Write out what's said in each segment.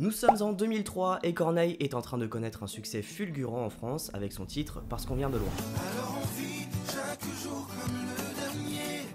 Nous sommes en 2003 et Corneille est en train de connaître un succès fulgurant en France avec son titre Parce qu'on vient de loin. Alors on vit chaque jour comme le dernier,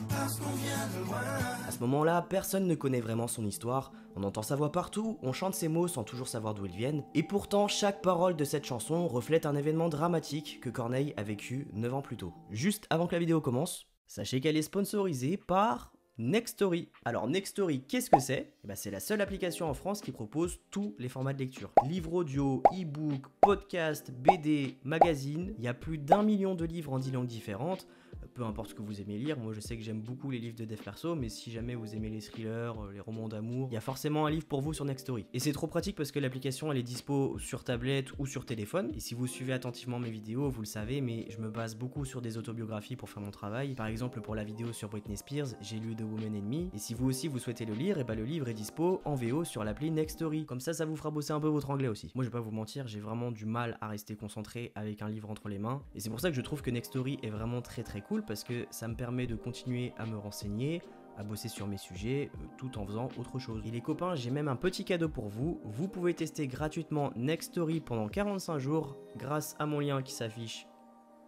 parce qu'on vient de loin. À ce moment-là, personne ne connaît vraiment son histoire, on entend sa voix partout, on chante ses mots sans toujours savoir d'où ils viennent, et pourtant chaque parole de cette chanson reflète un événement dramatique que Corneille a vécu 9 ans plus tôt. Juste avant que la vidéo commence, sachez qu'elle est sponsorisée par Nextory. Alors Nextory, qu'est-ce que c'est? C'est la seule application en France qui propose tous les formats de lecture. Livres audio, e-book, podcast, BD, magazine, il y a plus d'1 million de livres en 10 langues différentes. Peu importe ce que vous aimez lire, moi je sais que j'aime beaucoup les livres de dev perso, mais si jamais vous aimez les thrillers, les romans d'amour, il y a forcément un livre pour vous sur Nextory. Et c'est trop pratique parce que l'application elle est dispo sur tablette ou sur téléphone, et si vous suivez attentivement mes vidéos, vous le savez, mais je me base beaucoup sur des autobiographies pour faire mon travail. Par exemple pour la vidéo sur Britney Spears, j'ai lu The Woman in Me, et si vous aussi vous souhaitez le lire, et le livre est dispo en VO sur l'appli Nextory. Comme ça vous fera bosser un peu votre anglais aussi. Moi je vais pas vous mentir, j'ai vraiment du mal à rester concentré avec un livre entre les mains, et c'est pour ça que je trouve que Nextory est vraiment très cool, parce que ça me permet de continuer à me renseigner, à bosser sur mes sujets, tout en faisant autre chose. Et les copains, j'ai même un petit cadeau pour vous. Vous pouvez tester gratuitement Nextory pendant 45 jours grâce à mon lien qui s'affiche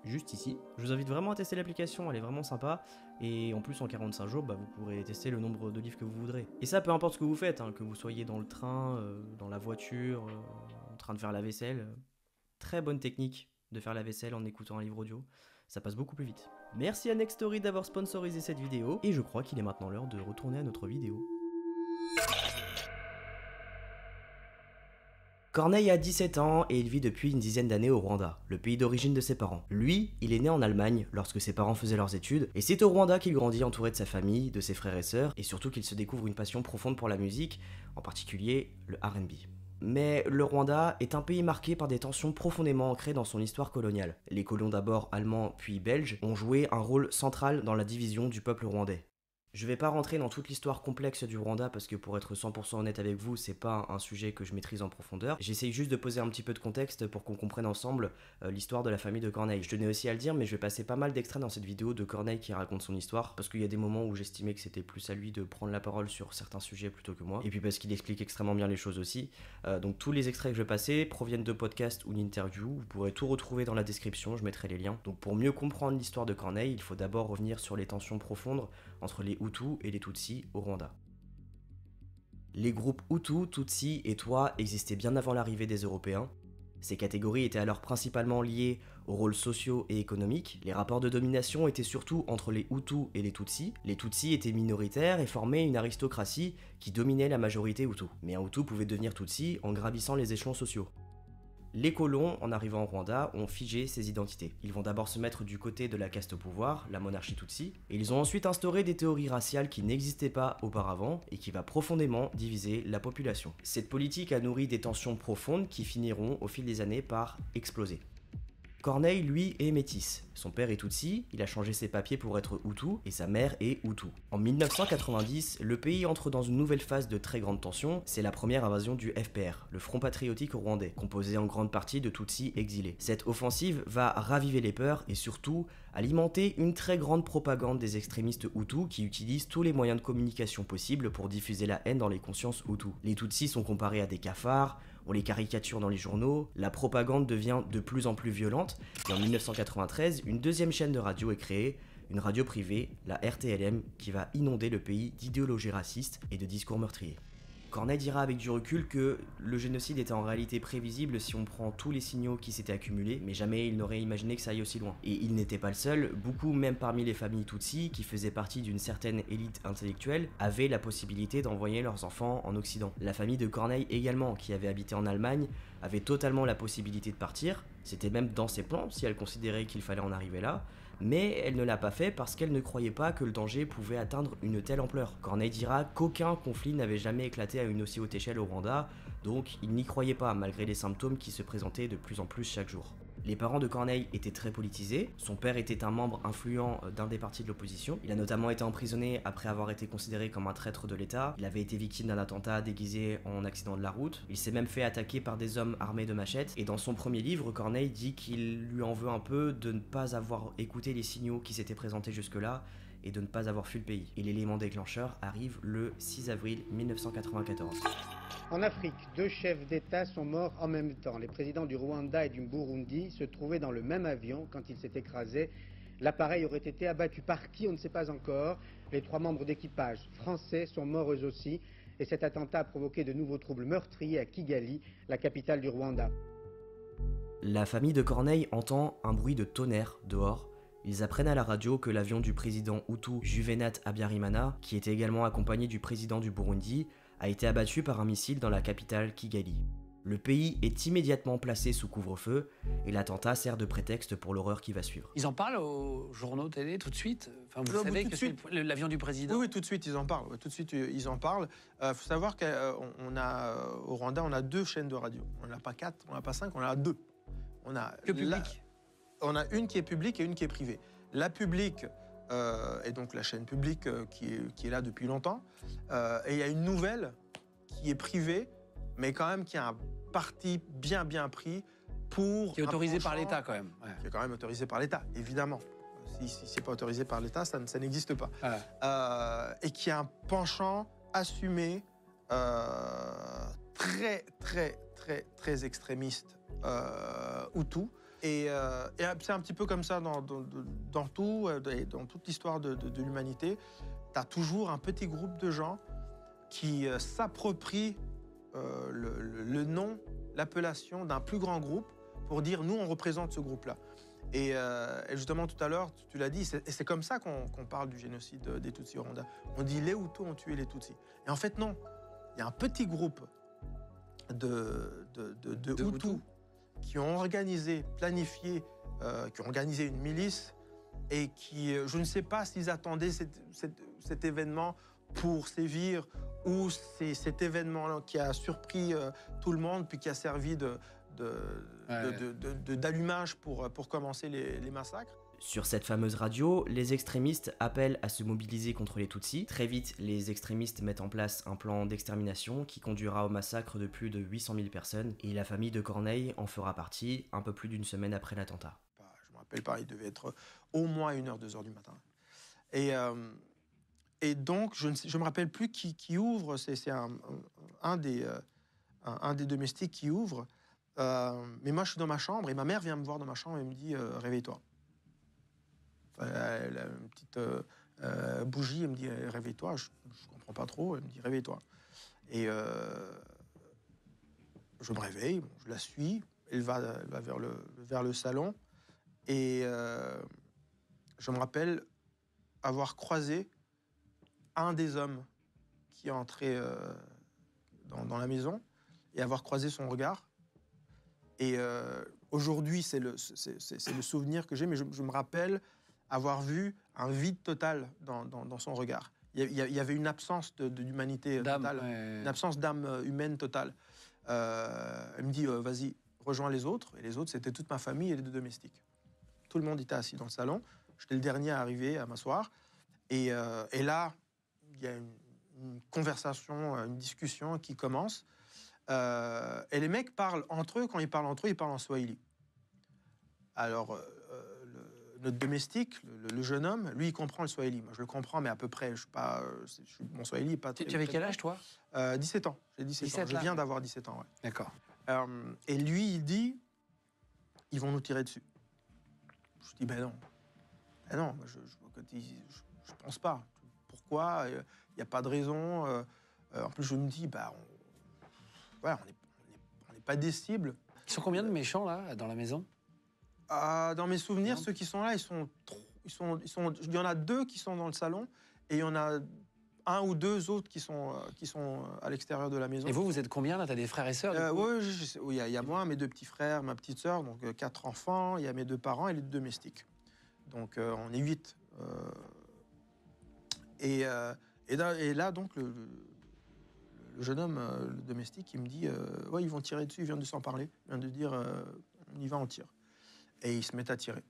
juste ici. Je vous invite vraiment à tester l'application, elle est vraiment sympa. Et en plus en 45 jours, vous pourrez tester le nombre de livres que vous voudrez. Et ça, peu importe ce que vous faites, que vous soyez dans le train, dans la voiture, en train de faire la vaisselle. Très bonne technique de faire la vaisselle en écoutant un livre audio. Ça passe beaucoup plus vite. Merci à Nextory d'avoir sponsorisé cette vidéo, et je crois qu'il est maintenant l'heure de retourner à notre vidéo. Corneille a 17 ans et il vit depuis une dizaine d'années au Rwanda, le pays d'origine de ses parents. Lui, il est né en Allemagne lorsque ses parents faisaient leurs études, et c'est au Rwanda qu'il grandit entouré de sa famille, de ses frères et sœurs, et surtout qu'il se découvre une passion profonde pour la musique, en particulier le R&B. Mais le Rwanda est un pays marqué par des tensions profondément ancrées dans son histoire coloniale. Les colons d'abord allemands puis belges ont joué un rôle central dans la division du peuple rwandais. Je vais pas rentrer dans toute l'histoire complexe du Rwanda parce que pour être 100% honnête avec vous, c'est pas un sujet que je maîtrise en profondeur. J'essaye juste de poser un petit peu de contexte pour qu'on comprenne ensemble l'histoire de la famille de Corneille. Je tenais aussi à le dire, mais je vais passer pas mal d'extraits dans cette vidéo de Corneille qui raconte son histoire parce qu'il y a des moments où j'estimais que c'était plus à lui de prendre la parole sur certains sujets plutôt que moi. Et puis parce qu'il explique extrêmement bien les choses aussi. Donc tous les extraits que je vais passer proviennent de podcasts ou d'interviews. Vous pourrez tout retrouver dans la description, je mettrai les liens. Donc pour mieux comprendre l'histoire de Corneille, il faut d'abord revenir sur les tensions profondes entre les Hutus et les Tutsis au Rwanda. Les groupes Hutu, Tutsi et Twa existaient bien avant l'arrivée des Européens. Ces catégories étaient alors principalement liées aux rôles sociaux et économiques. Les rapports de domination étaient surtout entre les Hutus et les Tutsis. Les Tutsis étaient minoritaires et formaient une aristocratie qui dominait la majorité Hutu. Mais un Hutu pouvait devenir Tutsi en gravissant les échelons sociaux. Les colons, en arrivant au Rwanda, ont figé ces identités. Ils vont d'abord se mettre du côté de la caste au pouvoir, la monarchie Tutsi, et ils ont ensuite instauré des théories raciales qui n'existaient pas auparavant et qui va profondément diviser la population. Cette politique a nourri des tensions profondes qui finiront au fil des années par exploser. Corneille, lui, est métis. Son père est Tutsi, il a changé ses papiers pour être Hutu, et sa mère est Hutu. En 1990, le pays entre dans une nouvelle phase de très grande tension, c'est la première invasion du FPR, le Front Patriotique Rwandais, composé en grande partie de Tutsis exilés. Cette offensive va raviver les peurs et surtout alimenter une très grande propagande des extrémistes Hutus qui utilisent tous les moyens de communication possibles pour diffuser la haine dans les consciences Hutus. Les Tutsis sont comparés à des cafards, on les caricature dans les journaux, la propagande devient de plus en plus violente, et en 1993, une deuxième chaîne de radio est créée, une radio privée, la RTLM, qui va inonder le pays d'idéologie raciste et de discours meurtriers. Corneille dira avec du recul que le génocide était en réalité prévisible si on prend tous les signaux qui s'étaient accumulés, mais jamais il n'aurait imaginé que ça aille aussi loin. Et il n'était pas le seul, beaucoup, même parmi les familles Tutsi, qui faisaient partie d'une certaine élite intellectuelle, avaient la possibilité d'envoyer leurs enfants en Occident. La famille de Corneille également, qui avait habité en Allemagne, avait totalement la possibilité de partir, c'était même dans ses plans si elle considérait qu'il fallait en arriver là, mais elle ne l'a pas fait parce qu'elle ne croyait pas que le danger pouvait atteindre une telle ampleur. Corneille dira qu'aucun conflit n'avait jamais éclaté à une aussi haute échelle au Rwanda, donc il n'y croyait pas malgré les symptômes qui se présentaient de plus en plus chaque jour. Les parents de Corneille étaient très politisés, son père était un membre influent d'un des partis de l'opposition, il a notamment été emprisonné après avoir été considéré comme un traître de l'État, il avait été victime d'un attentat déguisé en accident de la route, il s'est même fait attaquer par des hommes armés de machettes, et dans son premier livre, Corneille dit qu'il lui en veut un peu de ne pas avoir écouté les signaux qui s'étaient présentés jusque-là, et de ne pas avoir fui le pays. Et l'élément déclencheur arrive le 6 avril 1994. En Afrique, 2 chefs d'État sont morts en même temps. Les présidents du Rwanda et du Burundi se trouvaient dans le même avion quand il s'est écrasé. L'appareil aurait été abattu par qui, on ne sait pas encore. Les 3 membres d'équipage français sont morts eux aussi. Et cet attentat a provoqué de nouveaux troubles meurtriers à Kigali, la capitale du Rwanda. La famille de Corneille entend un bruit de tonnerre dehors. Ils apprennent à la radio que l'avion du président Hutu Juvenal Habyarimana, qui était également accompagné du président du Burundi, a été abattu par un missile dans la capitale Kigali. Le pays est immédiatement placé sous couvre-feu et l'attentat sert de prétexte pour l'horreur qui va suivre. Ils en parlent aux journaux télé tout de suite? Enfin, vous savez que c'est l'avion du président? Oui, tout de suite, ils en parlent. Tout de suite, ils en parlent. Faut savoir qu'on a, au Rwanda, on a 2 chaînes de radio. On n'en a pas 4, on n'en a pas 5, on en a 2. On a que public. On a une qui est publique et une qui est privée. La publique est donc la chaîne publique qui est là depuis longtemps. Et il y a une nouvelle qui est privée, mais quand même qui a un parti bien pris pour... Qui est autorisé par l'État quand même. Ouais. Qui est quand même autorisé par l'État, évidemment. Si c'est pas autorisé par l'État, ça n'existe pas. Ouais. Et qui a un penchant assumé, très extrémiste, Hutu. Et c'est un petit peu comme ça dans tout, dans toute l'histoire de l'humanité. Tu as toujours un petit groupe de gens qui s'approprient le nom, l'appellation d'un plus grand groupe pour dire « nous, on représente ce groupe-là ». Et justement, tout à l'heure, tu l'as dit, et c'est comme ça qu'on parle du génocide des Tutsis au Rwanda. On dit « les Hutus ont tué les Tutsis ». Et en fait, non. Il y a un petit groupe de Hutus qui ont organisé, planifié, qui ont organisé une milice et qui, je ne sais pas s'ils attendaient cet événement pour sévir ou c'est cet événement qui a surpris tout le monde puis qui a servi d'allumage pour commencer les massacres. Sur cette fameuse radio, les extrémistes appellent à se mobiliser contre les Tutsis. Très vite, les extrémistes mettent en place un plan d'extermination qui conduira au massacre de plus de 800 000 personnes et la famille de Corneille en fera partie un peu plus d'une semaine après l'attentat. Je me rappelle pas, il devait être au moins 1h, 2h du matin. Et donc, je ne me rappelle plus qui ouvre, c'est un des domestiques qui ouvre. Mais moi, je suis dans ma chambre et ma mère vient me voir dans ma chambre et me dit « réveille-toi ». Elle a une petite bougie, elle me dit « réveille-toi ». Je ne comprends pas trop, elle me dit « réveille-toi ». Et je me réveille, je la suis, elle va vers le salon. Et je me rappelle avoir croisé un des hommes qui est entré dans la maison et avoir croisé son regard. Et aujourd'hui, c'est le souvenir que j'ai, mais je me rappelle avoir vu un vide total dans son regard. Il y avait une absence d'humanité totale, une absence d'âme humaine totale. Elle me dit, vas-y, rejoins les autres. Et les autres, c'était toute ma famille et les 2 domestiques. Tout le monde était assis dans le salon. J'étais le dernier à arriver, à m'asseoir. Et là, il y a une conversation, une discussion qui commence. Et les mecs parlent entre eux. Quand ils parlent entre eux, ils parlent en swahili. Alors, notre domestique, le jeune homme, lui, il comprend le swahili. Moi, je le comprends, mais à peu près. Mon swahili n'est pas très... Tu avais quel âge, toi? 17 ans. J'ai 17 ans. Je viens d'avoir 17 ans, ouais. D'accord. Et lui, il dit, ils vont nous tirer dessus. Je dis, ben non. Ben non, je pense pas. Pourquoi? Il n'y a pas de raison. En plus, je me dis, bah, on n'est pas des cibles. Ils sont combien de méchants, là, dans la maison? Dans mes souvenirs, ceux qui sont là, il y en a 2 qui sont dans le salon et il y en a 1 ou 2 autres qui sont à l'extérieur de la maison. Et vous êtes combien, là? T'as des frères et sœurs? Oui, il y a moi, mes 2 petits frères, ma petite sœur, donc 4 enfants, il y a mes 2 parents et les 2 domestiques. Donc on est 8. Et là, donc, le jeune homme, le domestique, il me dit ouais, ils vont tirer dessus, il vient de s'en parler, il vient de dire on y va, on tire. Et ils se mettent à tirer.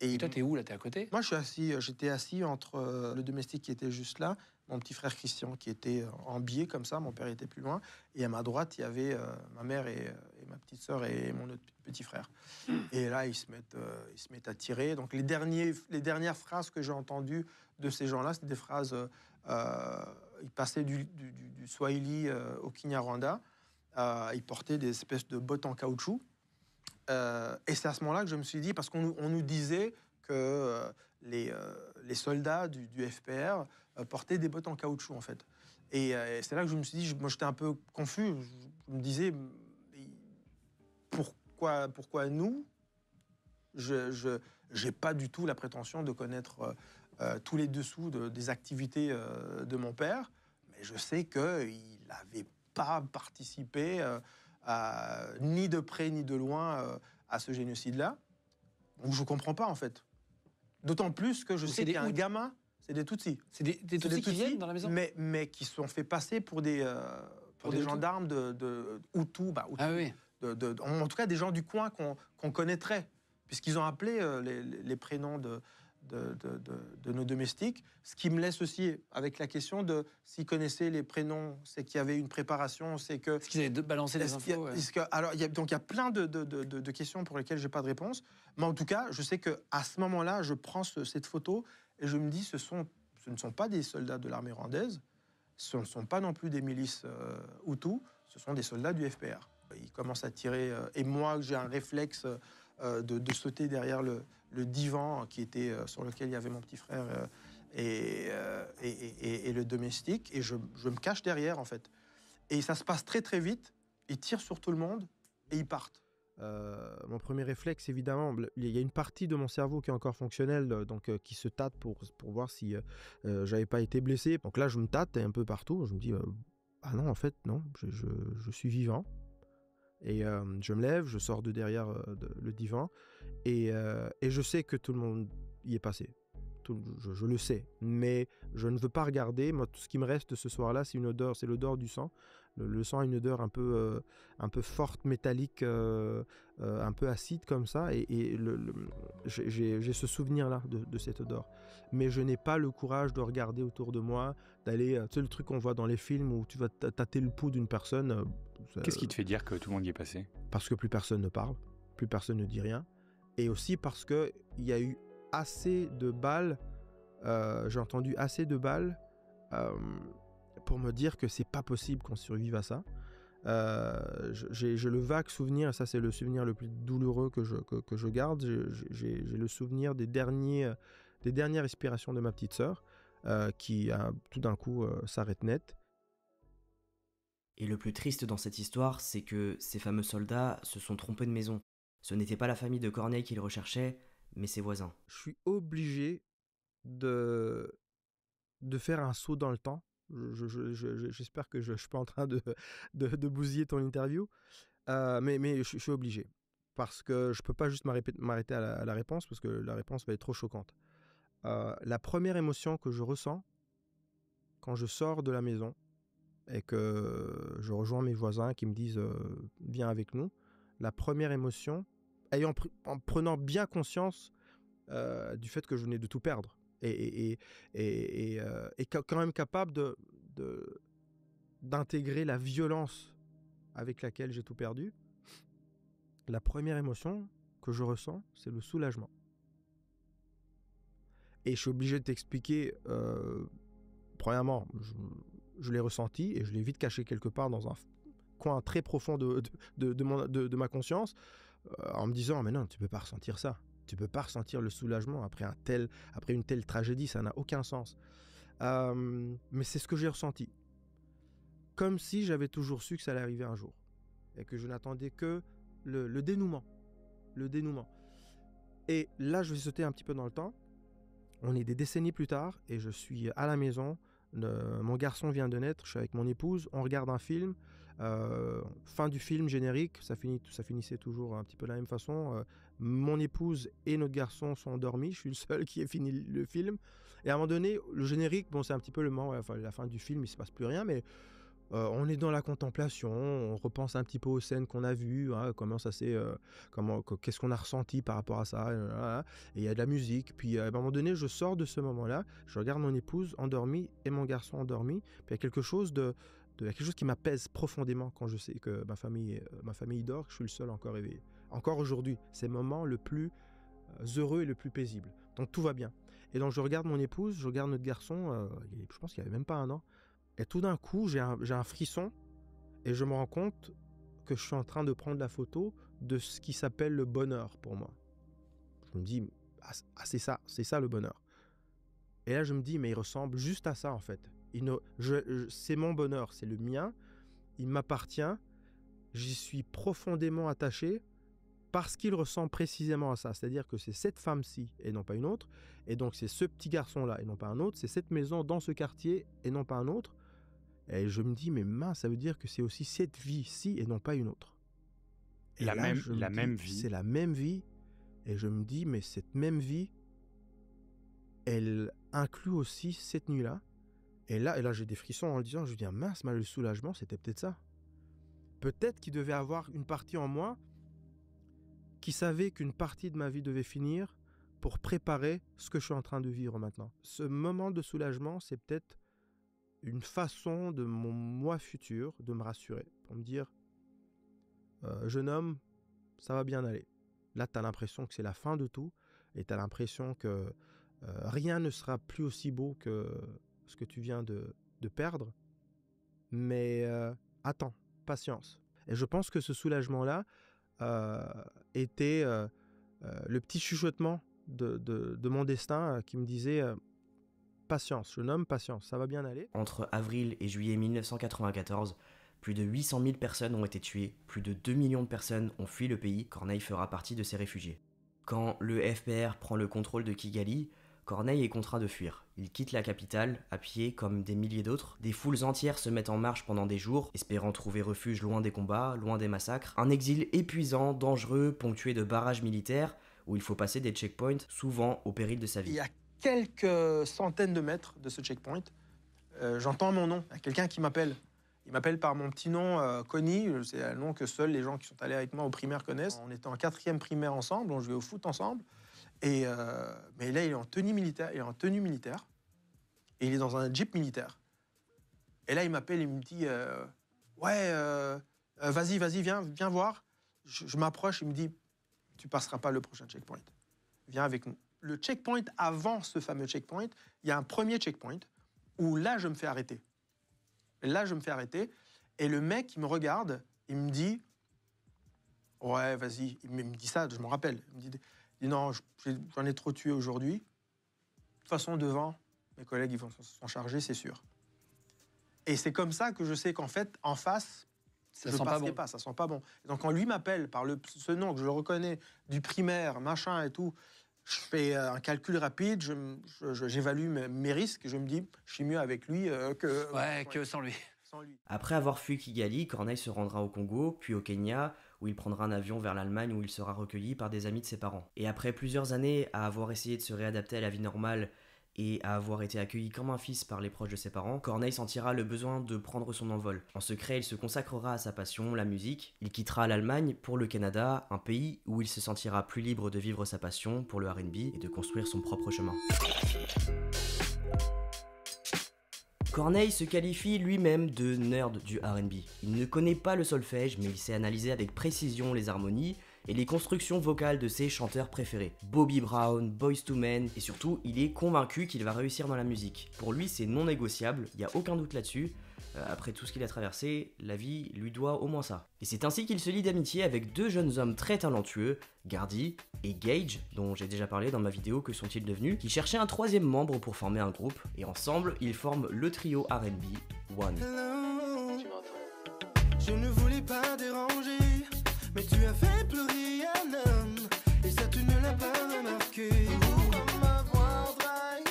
Et toi, t'es où, là? T'es à côté? Moi, j'étais assis entre le domestique qui était juste là mon petit frère Christian qui était en biais comme ça, mon père était plus loin, et à ma droite il y avait ma mère et ma petite sœur et mon autre petit frère. Et là ils se mettent à tirer. Donc les dernières phrases que j'ai entendues de ces gens-là, c'était des phrases, ils passaient du Swahili au Kinyarwanda, ils portaient des espèces de bottes en caoutchouc. Et c'est à ce moment-là que je me suis dit, parce qu'on nous disait que les soldats du FPR portaient des bottes en caoutchouc, en fait. Et c'est là que je me suis dit, moi j'étais un peu confus, je me disais, pourquoi nous? Je n'ai pas du tout la prétention de connaître tous les dessous des activités de mon père, mais je sais qu'il n'avait pas participé ni de près ni de loin à ce génocide-là. Donc je ne comprends pas, en fait. D'autant plus que je sais qu'il y a un gamin, c'est des Tutsis. C'est des Tutsis qui viennent dans la maison, mais qui se sont fait passer pour des gendarmes de Hutus. Ah oui. En tout cas, des gens du coin qu'on connaîtrait, puisqu'ils ont appelé les prénoms de nos domestiques, ce qui me laisse aussi avec la question de s'ils connaissaient les prénoms, c'est qu'il y avait une préparation, c'est que... Est-ce qu'ils avaient balancé des infos Alors, il y a plein de questions pour lesquelles je n'ai pas de réponse, mais en tout cas, je sais qu'à ce moment-là, je prends cette photo et je me dis, ce ne sont pas des soldats de l'armée rwandaise, ce ne sont pas non plus des milices Hutus, ce sont des soldats du FPR. Ils commencent à tirer, et moi, j'ai un réflexe de sauter derrière le divan qui était, sur lequel il y avait mon petit frère et le domestique, et je me cache derrière, en fait. Et ça se passe très très vite, ils tirent sur tout le monde et ils partent. Mon premier réflexe, évidemment, il y a une partie de mon cerveau qui est encore fonctionnelle, donc qui se tâte pour voir si j'avais pas été blessé. Donc là, je me tâte un peu partout, je me dis, ah non, en fait, non, je suis vivant. Et je me lève, je sors de derrière le divan, et je sais que tout le monde y est passé. Je le sais, mais je ne veux pas regarder. Moi, tout ce qui me reste ce soir-là, c'est une odeur, c'est l'odeur du sang. Le sang a une odeur un peu forte, métallique, un peu acide comme ça, et j'ai ce souvenir-là de cette odeur. Mais je n'ai pas le courage de regarder autour de moi, d'aller, tu sais, le truc qu'on voit dans les films où tu vas tâter le pouls d'une personne. Qu'est-ce qui te fait dire que tout le monde y est passé? Parce que plus personne ne parle, plus personne ne dit rien, et aussi parce qu'il y a eu assez de balles, j'ai entendu assez de balles pour me dire que c'est pas possible qu'on survive à ça. J'ai le vague souvenir, et ça c'est le souvenir le plus douloureux que je garde, j'ai le souvenir des dernières respirations de ma petite sœur qui tout d'un coup s'arrête net. Et le plus triste dans cette histoire, c'est que ces fameux soldats se sont trompés de maison. Ce n'était pas la famille de Corneille qu'ils recherchaient, mais ses voisins. Je suis obligé de faire un saut dans le temps. J'espère que je ne suis pas en train de bousiller ton interview, mais je suis obligé. Parce que je ne peux pas juste m'arrêter à la réponse, parce que la réponse va être trop choquante. La première émotion que je ressens quand je sors de la maison et que je rejoins mes voisins qui me disent « viens avec nous », la première émotion, en prenant bien conscience du fait que je venais de tout perdre, et quand même capable d'intégrer la violence avec laquelle j'ai tout perdu, la première émotion que je ressens, c'est le soulagement. Et je suis obligé de t'expliquer, premièrement, je l'ai ressenti et je l'ai vite caché quelque part dans un coin très profond de ma conscience, en me disant, mais non, tu peux pas ressentir ça. Tu peux pas ressentir le soulagement après une telle tragédie, ça n'a aucun sens. Mais c'est ce que j'ai ressenti. Comme si j'avais toujours su que ça allait arriver un jour. Et que je n'attendais que le dénouement. Le dénouement. Et là, je vais sauter un petit peu dans le temps. On est des décennies plus tard et je suis à la maison. Mon garçon vient de naître, je suis avec mon épouse, on regarde un film. Fin du film, générique, ça finissait toujours un petit peu de la même façon. Mon épouse et notre garçon sont endormis, je suis le seul qui ait fini le film. Et à un moment donné, le générique, bon, c'est un petit peu le moment, la fin du film, il ne se passe plus rien, mais On est dans la contemplation, on repense un petit peu aux scènes qu'on a vues, hein, qu'est-ce qu'on a ressenti par rapport à ça, et il y a de la musique. Puis à un moment donné, je sors de ce moment-là, je regarde mon épouse endormie et mon garçon endormi, puis il y a quelque chose qui m'apaise profondément quand je sais que ma famille dort, que je suis le seul encore éveillé. Encore aujourd'hui, c'est le moment le plus heureux et le plus paisible. Donc tout va bien. Et donc je regarde mon épouse, je regarde notre garçon, je pense qu'il n'y avait même pas 1 an. Et tout d'un coup, j'ai un frisson et je me rends compte que je suis en train de prendre la photo de ce qui s'appelle le bonheur pour moi. Je me dis, c'est ça le bonheur. Et là, je me dis, mais il ressemble juste à ça en fait. C'est mon bonheur, c'est le mien, il m'appartient, j'y suis profondément attaché parce qu'il ressemble précisément à ça. C'est-à-dire que c'est cette femme-ci et non pas une autre, et donc c'est ce petit garçon-là et non pas un autre, c'est cette maison dans ce quartier et non pas un autre. Et je me dis, mais mince, ça veut dire que c'est aussi cette vie-ci et non pas une autre. Et la même vie. C'est la même vie. Et je me dis, mais cette même vie, elle inclut aussi cette nuit-là. Et là, j'ai des frissons en le disant, je me dis, ah, mince, le soulagement, c'était peut-être ça. Peut-être qu'il devait avoir une partie en moi qui savait qu'une partie de ma vie devait finir pour préparer ce que je suis en train de vivre maintenant. Ce moment de soulagement, c'est peut-être une façon de mon moi futur de me rassurer, pour me dire jeune homme, ça va bien aller. Là, tu as l'impression que c'est la fin de tout et tu as l'impression que rien ne sera plus aussi beau que ce que tu viens de perdre. Mais attends, patience. Et je pense que ce soulagement-là était le petit chuchotement de mon destin qui me disait patience, jeune homme, patience, ça va bien aller. Entre avril et juillet 1994, plus de 800 000 personnes ont été tuées, plus de 2 millions de personnes ont fui le pays, Corneille fera partie de ces réfugiés. Quand le FPR prend le contrôle de Kigali, Corneille est contraint de fuir. Il quitte la capitale, à pied comme des milliers d'autres. Des foules entières se mettent en marche pendant des jours, espérant trouver refuge loin des combats, loin des massacres. Un exil épuisant, dangereux, ponctué de barrages militaires, où il faut passer des checkpoints, souvent au péril de sa vie. Il y a quelques centaines de mètres de ce checkpoint, j'entends mon nom. Il y a quelqu'un qui m'appelle. Il m'appelle par mon petit nom, Connie. C'est un nom que seuls les gens qui sont allés avec moi au primaire connaissent. On était en 4e primaire ensemble, on jouait au foot ensemble. Mais là, il est en tenue militaire. Et il est dans un jeep militaire. Et là, il m'appelle et il me dit vas-y, viens voir. Je m'approche, il me dit tu passeras pas le prochain checkpoint. Viens avec nous. Le checkpoint avant ce fameux checkpoint, il y a un premier checkpoint où là, je me fais arrêter. Et le mec, il me regarde, il me dit ouais, vas-y. Il me dit ça, je m'en rappelle. Il me dit non, j'en ai trop tué aujourd'hui. De toute façon, devant, mes collègues ils vont s'en charger, c'est sûr. Et c'est comme ça que je sais qu'en fait, en face, ça sent pas bon. Ça sent pas bon. Et donc, quand lui m'appelle par ce nom que je le reconnais, du primaire, machin et tout, je fais un calcul rapide, j'évalue mes risques, je me dis, je suis mieux avec lui que sans lui. Après avoir fui Kigali, Corneille se rendra au Congo, puis au Kenya, où il prendra un avion vers l'Allemagne où il sera recueilli par des amis de ses parents. Et après plusieurs années à avoir essayé de se réadapter à la vie normale et à avoir été accueilli comme un fils par les proches de ses parents, Corneille sentira le besoin de prendre son envol. En secret, il se consacrera à sa passion, la musique. Il quittera l'Allemagne pour le Canada, un pays où il se sentira plus libre de vivre sa passion pour le R&B et de construire son propre chemin. Corneille se qualifie lui-même de nerd du R&B. Il ne connaît pas le solfège, mais il sait analyser avec précision les harmonies et les constructions vocales de ses chanteurs préférés. Bobby Brown, Boyz II Men, et surtout, il est convaincu qu'il va réussir dans la musique. Pour lui, c'est non négociable, il n'y a aucun doute là-dessus. Après tout ce qu'il a traversé, la vie lui doit au moins ça. Et c'est ainsi qu'il se lie d'amitié avec 2 jeunes hommes très talentueux, Gardy et Gage, dont j'ai déjà parlé dans ma vidéo Que sont-ils devenus, qui cherchaient un 3e membre pour former un groupe, et ensemble, ils forment le trio R&B One. Hello. Je ne voulais pas déranger, mais tu as fait pleurer un homme, et ça tu ne l'as pas remarqué. Pourquoi m'avoir trahi?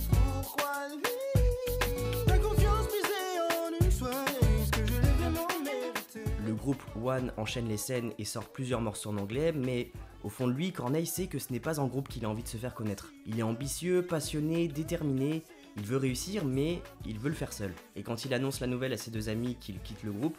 Pourquoi lui? Ta confiance brisée en une soirée, est-ce que je l'ai vraiment mérité? Le groupe One enchaîne les scènes et sort plusieurs morceaux en anglais, mais au fond de lui, Corneille sait que ce n'est pas un groupe qu'il a envie de se faire connaître. Il est ambitieux, passionné, déterminé, Il veut réussir, mais il veut le faire seul. Et quand il annonce la nouvelle à ses 2 amis qu'il quitte le groupe,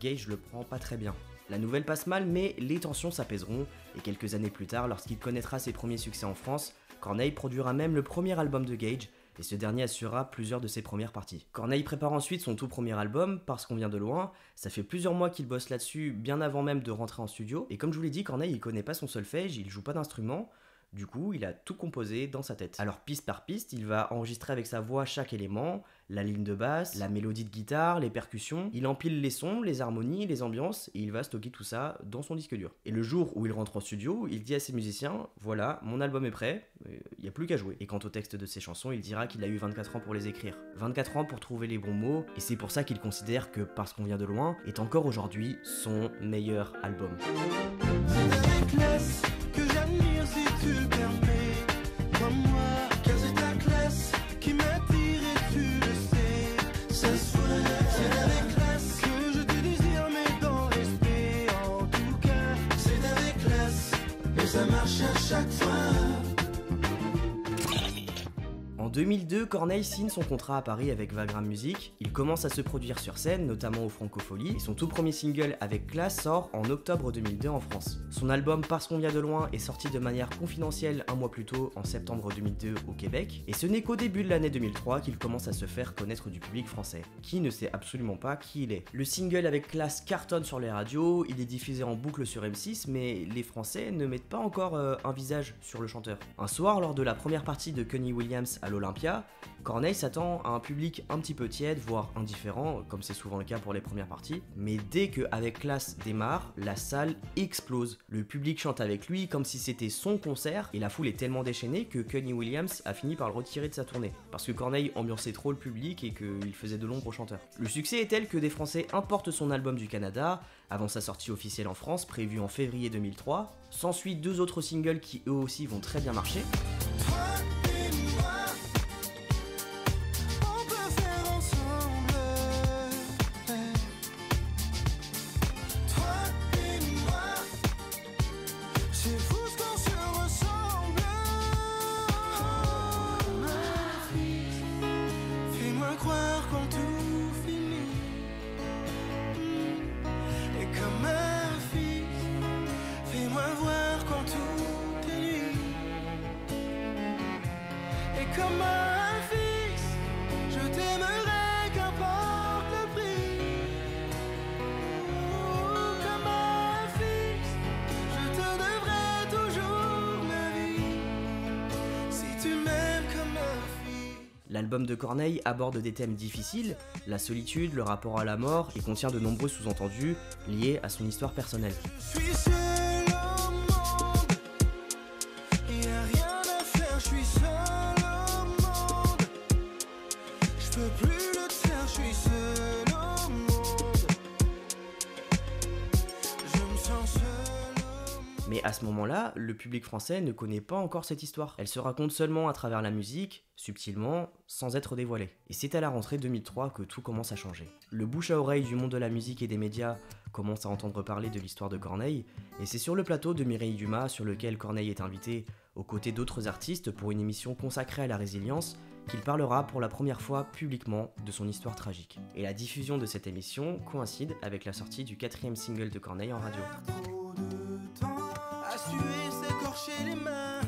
Gage le prend pas très bien. La nouvelle passe mal, mais les tensions s'apaiseront, et quelques années plus tard, lorsqu'il connaîtra ses premiers succès en France, Corneille produira même le premier album de Gage, et ce dernier assurera plusieurs de ses premières parties. Corneille prépare ensuite son tout premier album, Parce qu'on vient de loin. Ça fait plusieurs mois qu'il bosse là-dessus, bien avant même de rentrer en studio, et comme je vous l'ai dit, Corneille il connaît pas son solfège, il joue pas d'instrument. Du coup, il a tout composé dans sa tête. Alors piste par piste, il va enregistrer avec sa voix chaque élément, la ligne de basse, la mélodie de guitare, les percussions, il empile les sons, les harmonies, les ambiances, et il va stocker tout ça dans son disque dur. Et le jour où il rentre en studio, il dit à ses musiciens, voilà, mon album est prêt, il n'y a plus qu'à jouer. Et quant au texte de ses chansons, il dira qu'il a eu 24 ans pour les écrire. 24 ans pour trouver les bons mots, et c'est pour ça qu'il considère que Parce qu'on vient de loin est encore aujourd'hui son meilleur album. Que j'admire si tu le permets, comme moi, car c'est ta classe qui m'attire et tu le sais, ça se voit. C'est avec classe que je te désire, mais dans respect, en tout cas, c'est avec classe, et ça marche à chaque fois. En 2002, Corneille signe son contrat à Paris avec Vagram Music, il commence à se produire sur scène, notamment au Francofolie, et son tout premier single avec Classe sort en octobre 2002 en France. Son album Parce qu'on vient de loin est sorti de manière confidentielle un mois plus tôt, en septembre 2002 au Québec, et ce n'est qu'au début de l'année 2003 qu'il commence à se faire connaître du public français, qui ne sait absolument pas qui il est. Le single avec Classe cartonne sur les radios, il est diffusé en boucle sur M6, mais les Français ne mettent pas encore un visage sur le chanteur. Un soir, lors de la première partie de Kenny Williams à l'Olympia, Corneille s'attend à un public un petit peu tiède, voire indifférent, comme c'est souvent le cas pour les premières parties, mais dès que Avec Classe démarre, la salle explose. Le public chante avec lui comme si c'était son concert, et la foule est tellement déchaînée que Kenny Williams a fini par le retirer de sa tournée, parce que Corneille ambiançait trop le public et qu'il faisait de l'ombre au chanteur. Le succès est tel que des Français importent son album du Canada, avant sa sortie officielle en France, prévue en février 2003. S'ensuit 2 autres singles qui eux aussi vont très bien marcher. Comme un fils, je t'aimerai qu'importe le prix. Comme un fils, je te devrai toujours ma vie. Si tu m'aimes comme un fils. L'album de Corneille aborde des thèmes difficiles, la solitude, le rapport à la mort, et contient de nombreux sous-entendus liés à son histoire personnelle. Je suis seul au monde, y a rien à faire, je suis seul. Je peux plus le faire, je suis seul au monde. Je me sens seul au monde. Mais à ce moment-là, le public français ne connaît pas encore cette histoire. Elle se raconte seulement à travers la musique, subtilement, sans être dévoilée. Et c'est à la rentrée 2003 que tout commence à changer. Le bouche à oreille du monde de la musique et des médias commence à entendre parler de l'histoire de Corneille, et c'est sur le plateau de Mireille Dumas, sur lequel Corneille est invité, aux côtés d'autres artistes pour une émission consacrée à la résilience, qu'il parlera pour la première fois publiquement de son histoire tragique. Et la diffusion de cette émission coïncide avec la sortie du 4e single de Corneille en radio. Trop de temps à suer, s'écorcher les mains.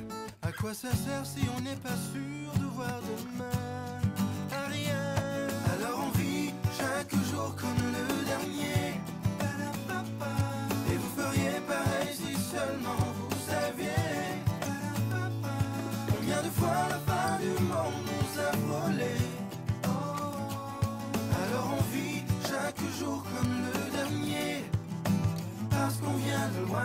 À quoi ça sert si on n'est pas sûr de voir demain? À rien. Alors on vit chaque jour comme le dernier. Et vous feriez pareil si seulement vous saviez combien de fois la fin du monde nous a volé. Alors on vit chaque jour comme le dernier, parce qu'on vient de loin.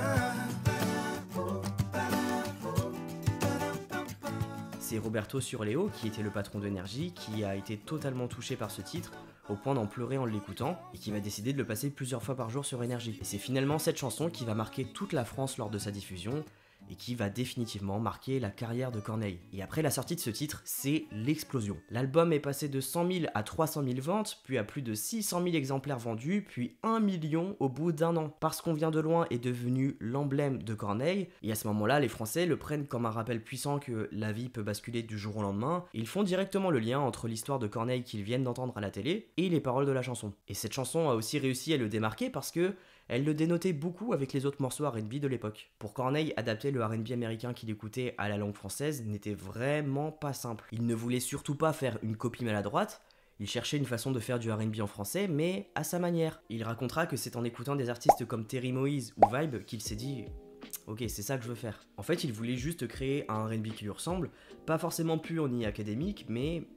C'est Roberto Surleo, qui était le patron d'Énergie, qui a été totalement touché par ce titre, au point d'en pleurer en l'écoutant, et qui va décider de le passer plusieurs fois par jour sur Énergie. Et c'est finalement cette chanson qui va marquer toute la France lors de sa diffusion, et qui va définitivement marquer la carrière de Corneille. Et après la sortie de ce titre, c'est l'explosion. L'album est passé de 100 000 à 300 000 ventes, puis à plus de 600 000 exemplaires vendus, puis 1 million au bout d'un an. Parce qu'on vient de loin est devenu l'emblème de Corneille, et à ce moment-là, les Français le prennent comme un rappel puissant que la vie peut basculer du jour au lendemain. Ils font directement le lien entre l'histoire de Corneille qu'ils viennent d'entendre à la télé et les paroles de la chanson. Et cette chanson a aussi réussi à le démarquer parce que elle le dénotait beaucoup avec les autres morceaux R&B de l'époque. Pour Corneille, adapter le R&B américain qu'il écoutait à la langue française n'était vraiment pas simple. Il ne voulait surtout pas faire une copie maladroite, il cherchait une façon de faire du R&B en français, mais à sa manière. Il racontera que c'est en écoutant des artistes comme Terry Moïse ou Vibe qu'il s'est dit « Ok, c'est ça que je veux faire ». En fait, il voulait juste créer un R&B qui lui ressemble, pas forcément pur ni académique, mais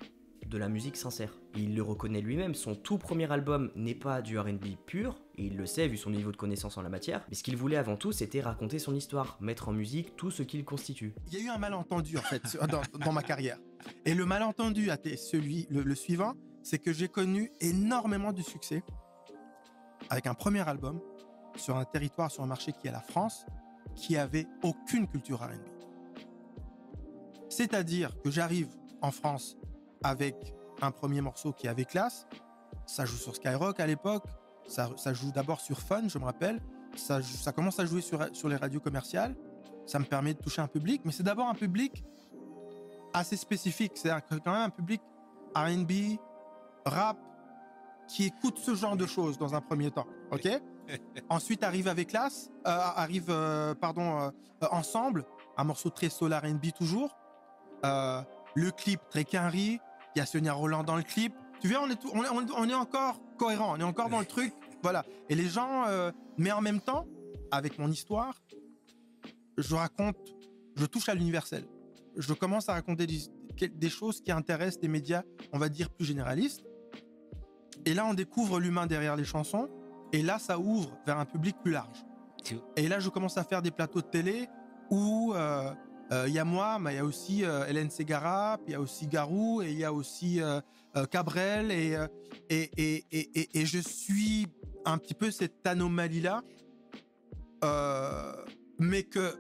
de la musique sincère. Et il le reconnaît lui-même, son tout premier album n'est pas du R&B pur, et il le sait vu son niveau de connaissance en la matière, mais ce qu'il voulait avant tout c'était raconter son histoire, mettre en musique tout ce qu'il constitue. Il y a eu un malentendu en fait dans ma carrière. Et le malentendu a été le suivant, c'est que j'ai connu énormément de succès avec un premier album sur un territoire, sur un marché qui est la France, qui avait aucune culture R&B. C'est-à-dire que j'arrive en France avec un premier morceau qui avait classe, ça joue sur Skyrock à l'époque, ça joue d'abord sur Fun, je me rappelle, ça commence à jouer sur les radios commerciales, ça me permet de toucher un public, mais c'est d'abord un public assez spécifique, c'est quand même un public R&B, rap, qui écoute ce genre de choses dans un premier temps, ok? Ensuite arrive avec classe, Ensemble, un morceau très soul R&B toujours, le clip très quinri, il y a Sonia Rolland dans le clip. Tu vois, on est encore cohérent, on est encore dans le truc, voilà. Et les gens, mais en même temps, avec mon histoire, je touche à l'universel. Je commence à raconter des choses qui intéressent les médias, on va dire, plus généralistes. Et là, on découvre l'humain derrière les chansons. Et là, ça ouvre vers un public plus large. Et là, je commence à faire des plateaux de télé où il y a moi, mais il y a aussi Hélène Ségara, puis il y a aussi Garou, et il y a aussi Cabrel, et je suis un petit peu cette anomalie-là, mais que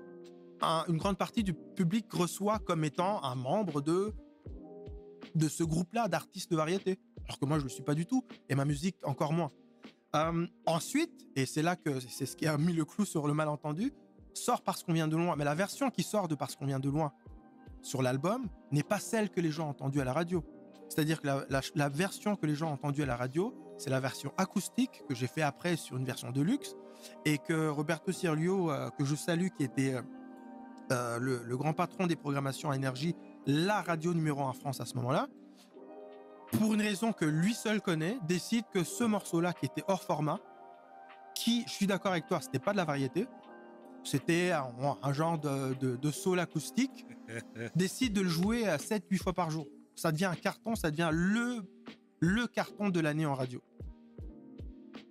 une grande partie du public reçoit comme étant un membre de ce groupe-là d'artistes de variété. Alors que moi, je ne le suis pas du tout, et ma musique encore moins. Ensuite, et c'est là que c'est ce qui a mis le clou sur le malentendu, sort Parce qu'on vient de loin. Mais la version qui sort de Parce qu'on vient de loin sur l'album n'est pas celle que les gens ont entendue à la radio. C'est-à-dire que la version que les gens ont entendue à la radio, c'est la version acoustique que j'ai fait après sur une version de luxe, et que Roberto Cirlio, que je salue, qui était le grand patron des programmations à Énergie, la radio numéro 1 en France à ce moment-là, pour une raison que lui seul connaît, décide que ce morceau-là, qui était hors format, qui, je suis d'accord avec toi, c'était pas de la variété, c'était un genre de soul acoustique, décide de le jouer à 7-8 fois par jour. Ça devient un carton, ça devient le carton de l'année en radio.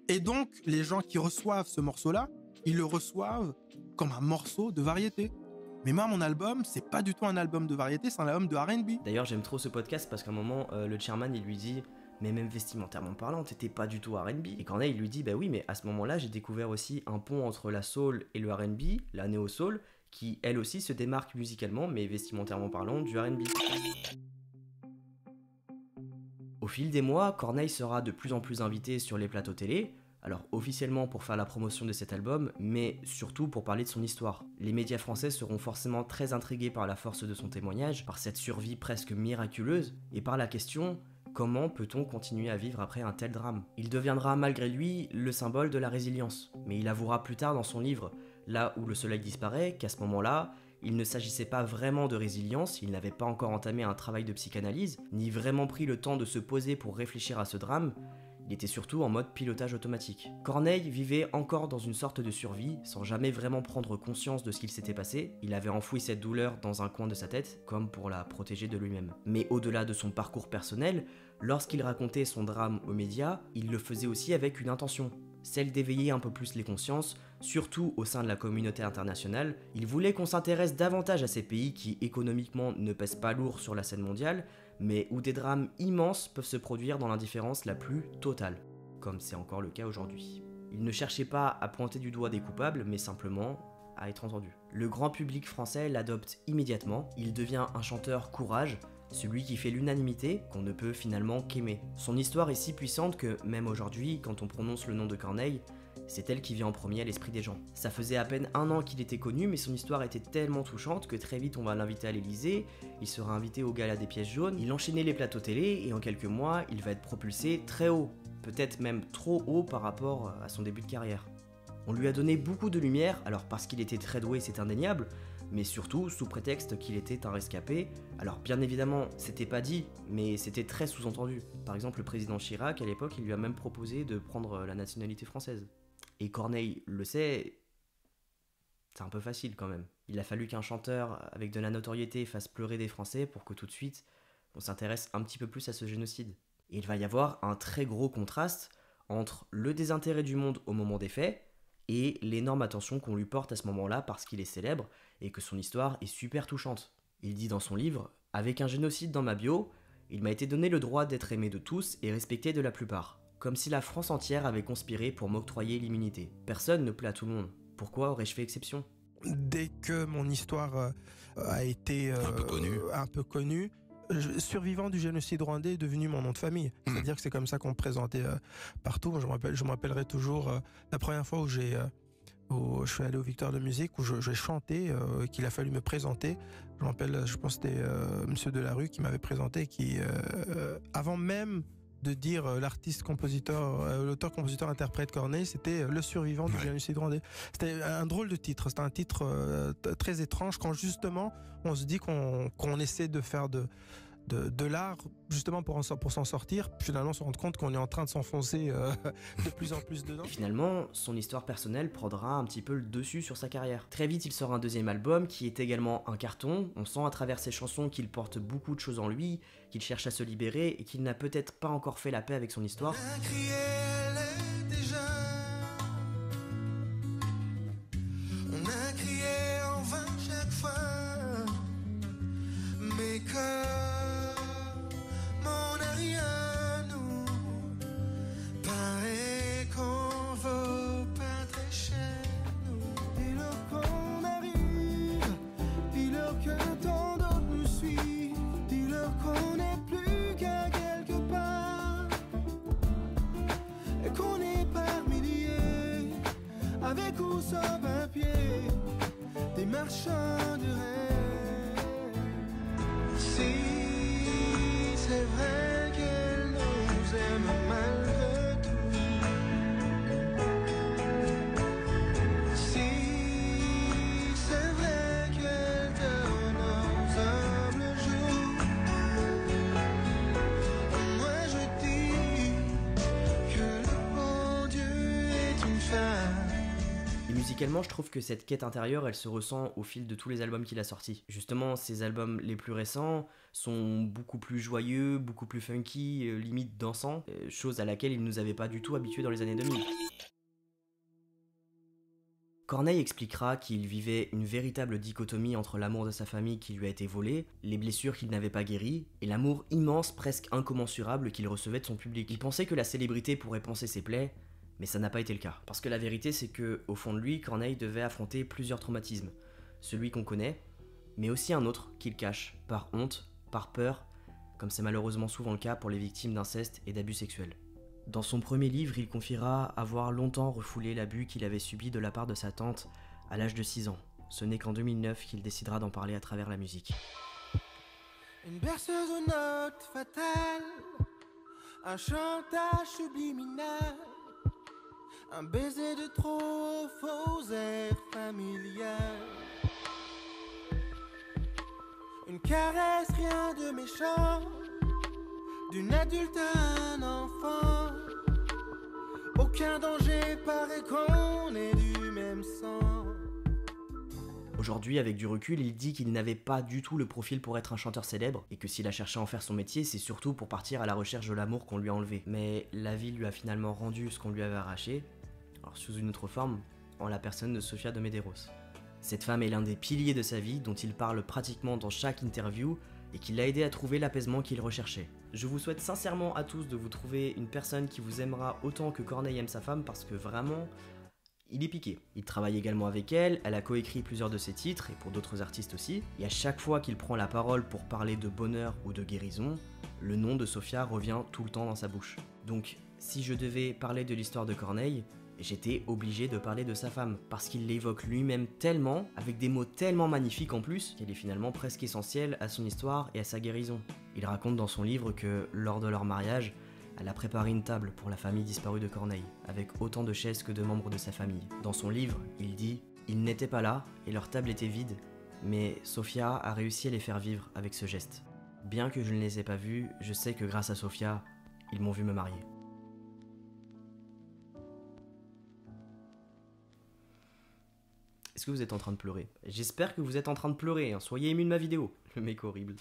Et donc, les gens qui reçoivent ce morceau-là, ils le reçoivent comme un morceau de variété. Mais moi, mon album, c'est pas du tout un album de variété, c'est un album de R&B. D'ailleurs, j'aime trop ce podcast parce qu'à un moment, le chairman, il lui dit « Mais même vestimentairement parlant, t'étais pas du tout R&B ». Et Corneille, il lui dit « Bah oui, mais à ce moment-là, j'ai découvert aussi un pont entre la soul et le R&B, la néo-soul, qui, elle aussi, se démarque musicalement, mais vestimentairement parlant, du R&B ». Au fil des mois, Corneille sera de plus en plus invité sur les plateaux télé, alors officiellement pour faire la promotion de cet album, mais surtout pour parler de son histoire. Les médias français seront forcément très intrigués par la force de son témoignage, par cette survie presque miraculeuse, et par la question « Comment peut-on continuer à vivre après un tel drame ?» Il deviendra malgré lui le symbole de la résilience, mais il avouera plus tard dans son livre « Là où le soleil disparaît » qu'à ce moment-là, il ne s'agissait pas vraiment de résilience, il n'avait pas encore entamé un travail de psychanalyse, ni vraiment pris le temps de se poser pour réfléchir à ce drame. Il était surtout en mode pilotage automatique. Corneille vivait encore dans une sorte de survie, sans jamais vraiment prendre conscience de ce qu'il s'était passé. Il avait enfoui cette douleur dans un coin de sa tête, comme pour la protéger de lui-même. Mais au-delà de son parcours personnel, lorsqu'il racontait son drame aux médias, il le faisait aussi avec une intention, celle d'éveiller un peu plus les consciences, surtout au sein de la communauté internationale. Il voulait qu'on s'intéresse davantage à ces pays qui économiquement ne pèsent pas lourd sur la scène mondiale, mais où des drames immenses peuvent se produire dans l'indifférence la plus totale, comme c'est encore le cas aujourd'hui. Il ne cherchait pas à pointer du doigt des coupables, mais simplement à être entendu. Le grand public français l'adopte immédiatement, il devient un chanteur courage, celui qui fait l'unanimité qu'on ne peut finalement qu'aimer. Son histoire est si puissante que même aujourd'hui, quand on prononce le nom de Corneille, c'est elle qui vient en premier à l'esprit des gens. Ça faisait à peine 1 an qu'il était connu, mais son histoire était tellement touchante que très vite on va l'inviter à l'Elysée, il sera invité au gala des pièces jaunes, il enchaînait les plateaux télé et en quelques mois, il va être propulsé très haut, peut-être même trop haut par rapport à son début de carrière. On lui a donné beaucoup de lumière, alors parce qu'il était très doué, c'est indéniable, mais surtout sous prétexte qu'il était un rescapé. Alors bien évidemment, c'était pas dit, mais c'était très sous-entendu. Par exemple, le président Chirac, à l'époque, il lui a même proposé de prendre la nationalité française. Et Corneille le sait, c'est un peu facile quand même. Il a fallu qu'un chanteur avec de la notoriété fasse pleurer des Français pour que tout de suite, on s'intéresse un petit peu plus à ce génocide. Et il va y avoir un très gros contraste entre le désintérêt du monde au moment des faits et l'énorme attention qu'on lui porte à ce moment-là parce qu'il est célèbre et que son histoire est super touchante. Il dit dans son livre « Avec un génocide dans ma bio, il m'a été donné le droit d'être aimé de tous et respecté de la plupart. Comme si la France entière avait conspiré pour m'octroyer l'immunité. Personne ne plaît à tout le monde. Pourquoi aurais-je fait exception ?» Dès que mon histoire a été un peu connue, survivant du génocide rwandais est devenu mon nom de famille. C'est-à-dire que c'est comme ça qu'on me présentait partout. Je me rappellerai toujours la première fois où je suis allé aux Victoires de musique, où j'ai chanté, qu'il a fallu me présenter. Je me rappelle, je pense que c'était Monsieur Delarue qui m'avait présenté, qui, avant même de dire l'artiste-compositeur, l'auteur-compositeur-interprète Corneille, c'était le survivant du génocide rwandais. C'était un drôle de titre, c'était un titre très étrange quand justement on se dit qu'on essaie de faire de l'art justement pour s'en sortir, finalement se rendre compte qu'on est en train de s'enfoncer de plus en plus dedans. Finalement, son histoire personnelle prendra un petit peu le dessus sur sa carrière. Très vite, il sort un 2e album qui est également un carton. On sent à travers ses chansons qu'il porte beaucoup de choses en lui, qu'il cherche à se libérer et qu'il n'a peut-être pas encore fait la paix avec son histoire. On a crié en vain chaque fois, mais sans papier, des marchands de rêve. Si c'est vrai qu'elle nous aime malgré tout, si c'est vrai qu'elle donne aux humbles jours, moi je dis que le bon Dieu est une femme. Musicalement, je trouve que cette quête intérieure, elle se ressent au fil de tous les albums qu'il a sortis. Justement, ses albums les plus récents sont beaucoup plus joyeux, beaucoup plus funky, limite dansants, chose à laquelle il ne nous avait pas du tout habitués dans les années 2000. Corneille expliquera qu'il vivait une véritable dichotomie entre l'amour de sa famille qui lui a été volé, les blessures qu'il n'avait pas guéries, et l'amour immense, presque incommensurable qu'il recevait de son public. Il pensait que la célébrité pourrait panser ses plaies, mais ça n'a pas été le cas. Parce que la vérité, c'est que, au fond de lui, Corneille devait affronter plusieurs traumatismes. Celui qu'on connaît, mais aussi un autre qu'il cache, par honte, par peur, comme c'est malheureusement souvent le cas pour les victimes d'inceste et d'abus sexuels. Dans son premier livre, il confiera avoir longtemps refoulé l'abus qu'il avait subi de la part de sa tante à l'âge de 6 ans. Ce n'est qu'en 2009 qu'il décidera d'en parler à travers la musique. Une berceuse aux notes fatales, un chantage subliminal, un baiser de trop, faux air familial. Une caresse, rien de méchant, d'une adulte à un enfant. Aucun danger, paraît qu'on est du même sang. Aujourd'hui, avec du recul, il dit qu'il n'avait pas du tout le profil pour être un chanteur célèbre, et que s'il a cherché à en faire son métier, c'est surtout pour partir à la recherche de l'amour qu'on lui a enlevé. Mais la vie lui a finalement rendu ce qu'on lui avait arraché, alors sous une autre forme, en la personne de Sofia de Medeiros. Cette femme est l'un des piliers de sa vie, dont il parle pratiquement dans chaque interview, et qui l'a aidé à trouver l'apaisement qu'il recherchait. Je vous souhaite sincèrement à tous de vous trouver une personne qui vous aimera autant que Corneille aime sa femme, parce que vraiment, Il est piqué. Il travaille également avec elle a coécrit plusieurs de ses titres, et pour d'autres artistes aussi, et à chaque fois qu'il prend la parole pour parler de bonheur ou de guérison, le nom de Sophia revient tout le temps dans sa bouche. Donc, si je devais parler de l'histoire de Corneille, j'étais obligé de parler de sa femme, parce qu'il l'évoque lui-même tellement, avec des mots tellement magnifiques en plus, qu'elle est finalement presque essentielle à son histoire et à sa guérison. Il raconte dans son livre que, lors de leur mariage, elle a préparé une table pour la famille disparue de Corneille, avec autant de chaises que de membres de sa famille. Dans son livre, il dit « Ils n'étaient pas là, et leur table était vide, mais Sophia a réussi à les faire vivre avec ce geste. Bien que je ne les ai pas vus, je sais que grâce à Sophia, ils m'ont vu me marier. » Est-ce que vous êtes en train de pleurer? J'espère que vous êtes en train de pleurer, hein. Soyez ému de ma vidéo. Le mec horrible.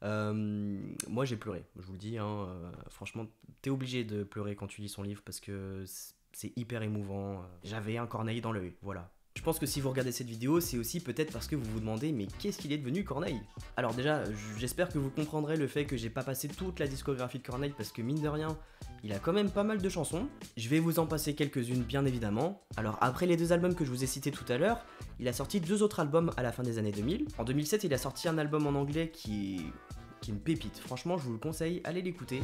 Moi j'ai pleuré, je vous le dis, hein. Franchement, t'es obligé de pleurer quand tu lis son livre parce que c'est hyper émouvant. J'avais un Corneille dans l'œil, voilà. Je pense que si vous regardez cette vidéo, c'est aussi peut-être parce que vous vous demandez mais qu'est-ce qu'il est devenu Corneille? Alors déjà, j'espère que vous comprendrez le fait que j'ai pas passé toute la discographie de Corneille parce que mine de rien, il a quand même pas mal de chansons. Je vais vous en passer quelques-unes bien évidemment. Alors après les deux albums que je vous ai cités tout à l'heure, il a sorti 2 autres albums à la fin des années 2000. En 2007, il a sorti un album en anglais qui est une pépite. Franchement, je vous le conseille, allez l'écouter.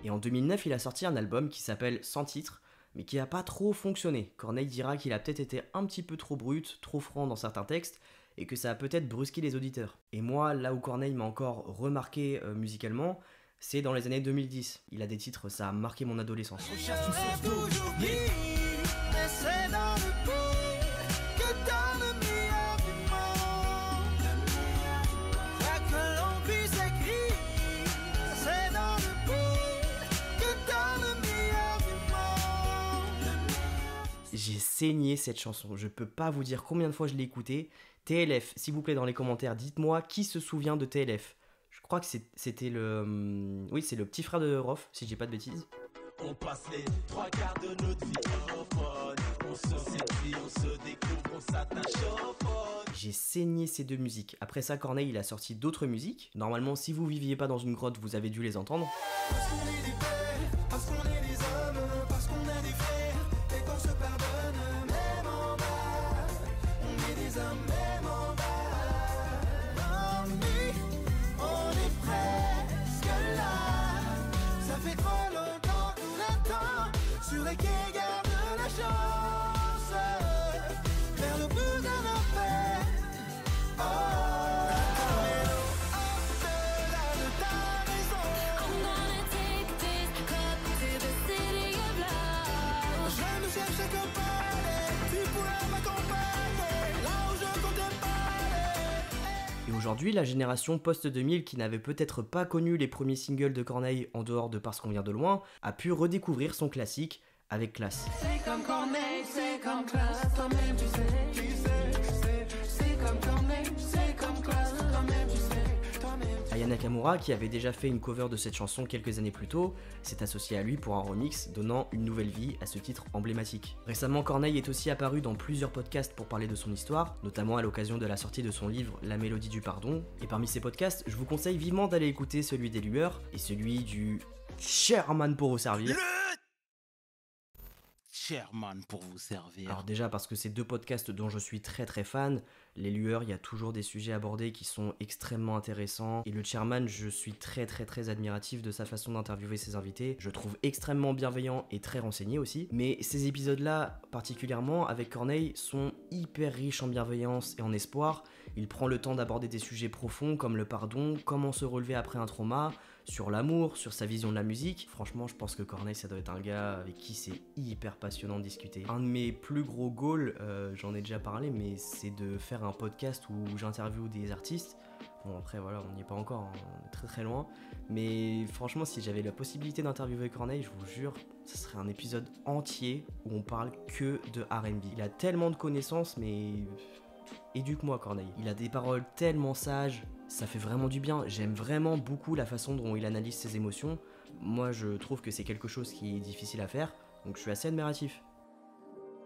En 2009, il a sorti un album qui s'appelle Sans titre, mais qui a pas trop fonctionné. Corneille dira qu'il a peut-être été un petit peu trop brut, trop franc dans certains textes, et que ça a peut-être brusqué les auditeurs. Et moi, là où Corneille m'a encore remarqué musicalement, c'est dans les années 2010. Il a des titres, ça a marqué mon adolescence. J'ai saigné cette chanson, je peux pas vous dire combien de fois je l'ai écoutée. TLF, s'il vous plaît dans les commentaires, dites-moi qui se souvient de TLF. Je crois que c'était le... Oui, c'est le petit frère de Rof, si j'ai pas de bêtises. On passe les 3 quarts de notre vie au phone. On se séduit, on se découvre, on s'attache au phone. J'ai saigné ces deux musiques. Après ça, Corneille, il a sorti d'autres musiques. Normalement, si vous viviez pas dans une grotte, vous avez dû les entendre. Parce qu'on est des pères, parce qu'on est des hommes, parce qu'on est des frères, et qu'on se pardonne, même en bas. On est des hommes, même en bas. Amis, on est presque là. Ça fait trop longtemps qu'on attend sur les quais, garde la chance vers le bout d'un enfer. Oh, au-delà de ta raison. I'm gonna take this cup to the city of love. Je me cherche à comparer, tu pourras m'accompagner là où je comptais pas aller. Et aujourd'hui, la génération post-2000 qui n'avait peut-être pas connu les premiers singles de Corneille en dehors de Parce qu'on vient de loin, a pu redécouvrir son classique avec classe. C'est comme Corneille, c'est comme classe, toi-même tu sais, c'est comme Corneille, c'est comme classe, toi-même tu sais, toi-même. Aya Nakamura, qui avait déjà fait une cover de cette chanson quelques années plus tôt, s'est associée à lui pour un remix donnant une nouvelle vie à ce titre emblématique. Récemment, Corneille est aussi apparu dans plusieurs podcasts pour parler de son histoire, notamment à l'occasion de la sortie de son livre La mélodie du pardon. Et parmi ces podcasts, je vous conseille vivement d'aller écouter celui des Lueurs et celui du Chairman pour vous servir. Chairman pour vous servir. Alors déjà parce que c'est deux podcasts dont je suis très très fan. Les Lueurs, il y a toujours des sujets abordés qui sont extrêmement intéressants. Et le Chairman, je suis très très très admiratif de sa façon d'interviewer ses invités. Je trouve extrêmement bienveillant et très renseigné aussi. Mais ces épisodes-là, particulièrement avec Corneille, sont hyper riches en bienveillance et en espoir. Il prend le temps d'aborder des sujets profonds comme le pardon, comment se relever après un trauma, sur l'amour, sur sa vision de la musique. Franchement, je pense que Corneille, ça doit être un gars avec qui c'est hyper passionnant de discuter. Un de mes plus gros goals, j'en ai déjà parlé, mais c'est de faire un podcast où j'interviewe des artistes. Bon, après, voilà, on n'y est pas encore, hein, on est très très loin. Mais franchement, si j'avais la possibilité d'interviewer Corneille, je vous jure, ça serait un épisode entier où on parle que de R&B. Il a tellement de connaissances, mais... éduque-moi Corneille. Il a des paroles tellement sages, Ça fait vraiment du bien, j'aime vraiment beaucoup la façon dont il analyse ses émotions. Moi je trouve que c'est quelque chose qui est difficile à faire, donc je suis assez admiratif.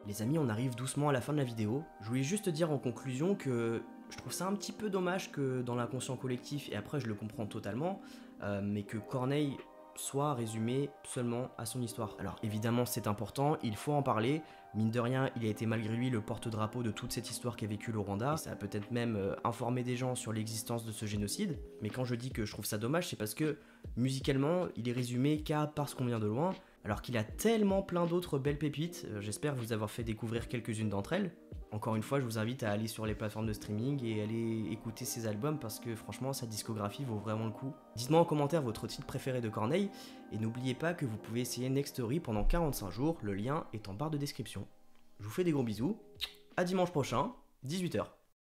Les amis, on arrive doucement à la fin de la vidéo. Je voulais juste dire en conclusion que je trouve ça un petit peu dommage que dans l'inconscient collectif, et après je le comprends totalement, mais que Corneille soit résumé seulement à son histoire. Alors évidemment c'est important, il faut en parler, mine de rien il a été malgré lui le porte-drapeau de toute cette histoire qu'a vécu le Rwanda, et ça a peut-être même informé des gens sur l'existence de ce génocide, mais quand je dis que je trouve ça dommage c'est parce que musicalement il est résumé qu'à Parce qu'on vient de loin, alors qu'il a tellement plein d'autres belles pépites, j'espère vous avoir fait découvrir quelques-unes d'entre elles. Encore une fois, je vous invite à aller sur les plateformes de streaming et aller écouter ses albums parce que franchement, sa discographie vaut vraiment le coup. Dites-moi en commentaire votre titre préféré de Corneille et n'oubliez pas que vous pouvez essayer Next Story pendant 45 jours, le lien est en barre de description. Je vous fais des gros bisous, à dimanche prochain, 18 h.